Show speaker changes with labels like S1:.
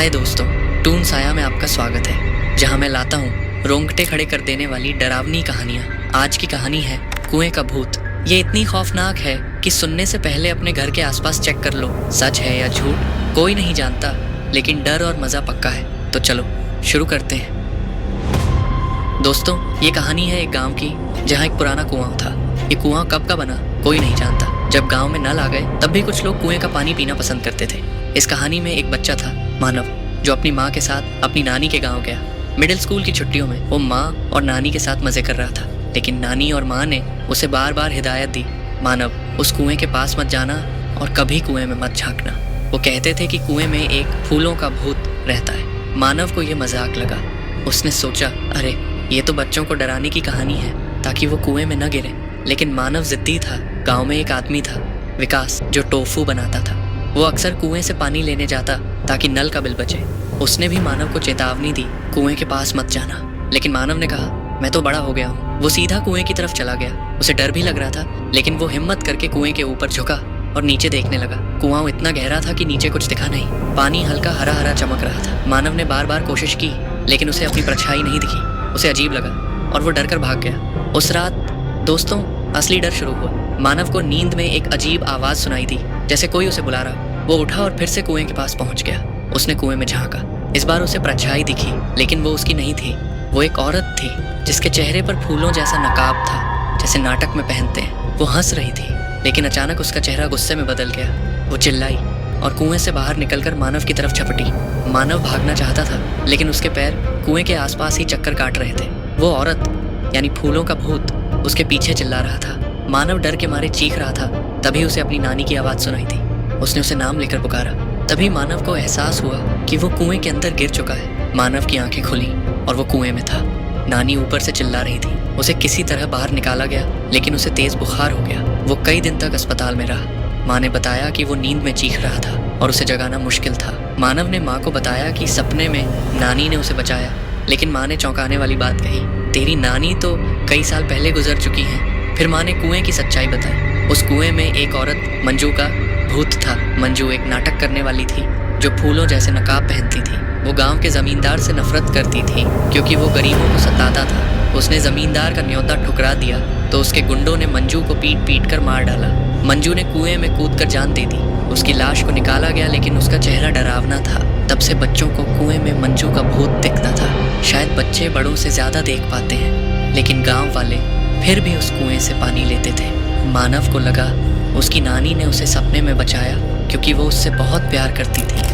S1: हाय दोस्तों, टून साया में आपका स्वागत है, जहां मैं लाता हूं रोंगटे खड़े कर देने वाली डरावनी कहानियां। आज की कहानी है कुएं का भूत। ये इतनी खौफनाक है कि सुनने से पहले अपने घर के आसपास चेक कर लो। सच है या झूठ कोई नहीं जानता, लेकिन डर और मजा पक्का है। तो चलो शुरू करते हैं। दोस्तों, ये कहानी है एक गाँव की जहाँ एक पुराना कुआं था। ये कुआं कब का बना कोई नहीं जानता। जब गांव में नल आ गए तब भी कुछ लोग कुएं का पानी पीना पसंद करते थे। इस कहानी में एक बच्चा था, मानव, जो अपनी माँ के साथ अपनी नानी के गांव गया। मिडिल स्कूल की छुट्टियों में वो माँ और नानी के साथ मजे कर रहा था, लेकिन नानी और माँ ने उसे बार बार हिदायत दी, मानव उस कुएं के पास मत जाना और कभी कुएं में मत झांकना। वो कहते थे कि कुएं में एक फूलों का भूत रहता है। मानव को ये मजाक लगा। उसने सोचा, अरे ये तो बच्चों को डराने की कहानी है ताकि वो कुएं में न गिरे। लेकिन मानव जिद्दी था। गांव में एक आदमी था, विकास, जो टोफू बनाता था। वो अक्सर कुएं से पानी लेने जाता ताकि नल का बिल बचे। उसने भी मानव को चेतावनी दी, कुएं के पास मत जाना। लेकिन मानव ने कहा, मैं तो बड़ा हो गया हूँ। वो सीधा कुएं की तरफ चला गया। उसे डर भी लग रहा था, लेकिन वो हिम्मत करके कुएं के ऊपर झुका और नीचे देखने लगा। कुआं इतना गहरा था कि नीचे कुछ दिखा नहीं। पानी हल्का हरा हरा चमक रहा था। मानव ने बार बार कोशिश की, लेकिन उसे अपनी परछाई नहीं दिखी। उसे अजीब लगा और वो डर कर भाग गया। उस रात दोस्तों असली डर शुरू हुआ। मानव को नींद में एक अजीब आवाज सुनाई दी, जैसे कोई उसे बुला रहा। वो उठा और फिर से कुएं के पास पहुंच गया। उसने कुएं में झांका। इस बार उसे परछाई दिखी, लेकिन वो उसकी नहीं थी। वो एक औरत थी जिसके चेहरे पर फूलों जैसा नकाब था, जैसे नाटक में पहनते हैं। वो हंस रही थी, लेकिन अचानक उसका चेहरा गुस्से में बदल गया। वो चिल्लाई और कुएं से बाहर निकलकर मानव की तरफ झपटी। मानव भागना चाहता था, लेकिन उसके पैर कुएं के आसपास ही चक्कर काट रहे थे। वो औरत यानी फूलों का भूत उसके पीछे चिल्ला रहा था। मानव डर के मारे चीख रहा था। तभी उसे अपनी नानी की आवाज़ सुनाई थी। उसने उसे नाम लेकर पुकारा। तभी मानव को एहसास हुआ कि वो कुएं के अंदर गिर चुका है। मानव की आंखें खुली और वो कुएं में था। नानी ऊपर से चिल्ला रही थी। उसे किसी तरह बाहर निकाला गया, लेकिन उसे तेज बुखार हो गया। वो कई दिन तक अस्पताल में रहा। माँ ने बताया कि वो नींद में चीख रहा था और उसे जगाना मुश्किल था। मानव ने माँ को बताया कि सपने में नानी ने उसे बचाया, लेकिन माँ ने चौंकाने वाली बात कही, तेरी नानी तो कई साल पहले गुजर चुकी हैं। फिर माँ ने कुएं की सच्चाई बताई। उस कुएं में एक औरत मंजू का भूत था। मंजू एक नाटक करने वाली थी जो फूलों जैसे नकाब पहनती थी। वो गांव के जमींदार से नफरत करती थी क्योंकि वो गरीबों को सताता था। उसने जमींदार का न्योता ठुकरा दिया तो उसके गुंडों ने मंजू को पीट पीट कर मार डाला। मंजू ने कुएं में कूद कर जान दे दी। उसकी लाश को निकाला गया, लेकिन उसका चेहरा डरावना था। तब से बच्चों को कुएं में मंजू का भूत दिखता था। शायद बच्चे बड़ों से ज्यादा देख पाते हैं, लेकिन गाँव वाले फिर भी उस कुएं से पानी लेते थे। मानव को लगा उसकी नानी ने उसे सपने में बचाया क्योंकि वो उससे बहुत प्यार करती थी।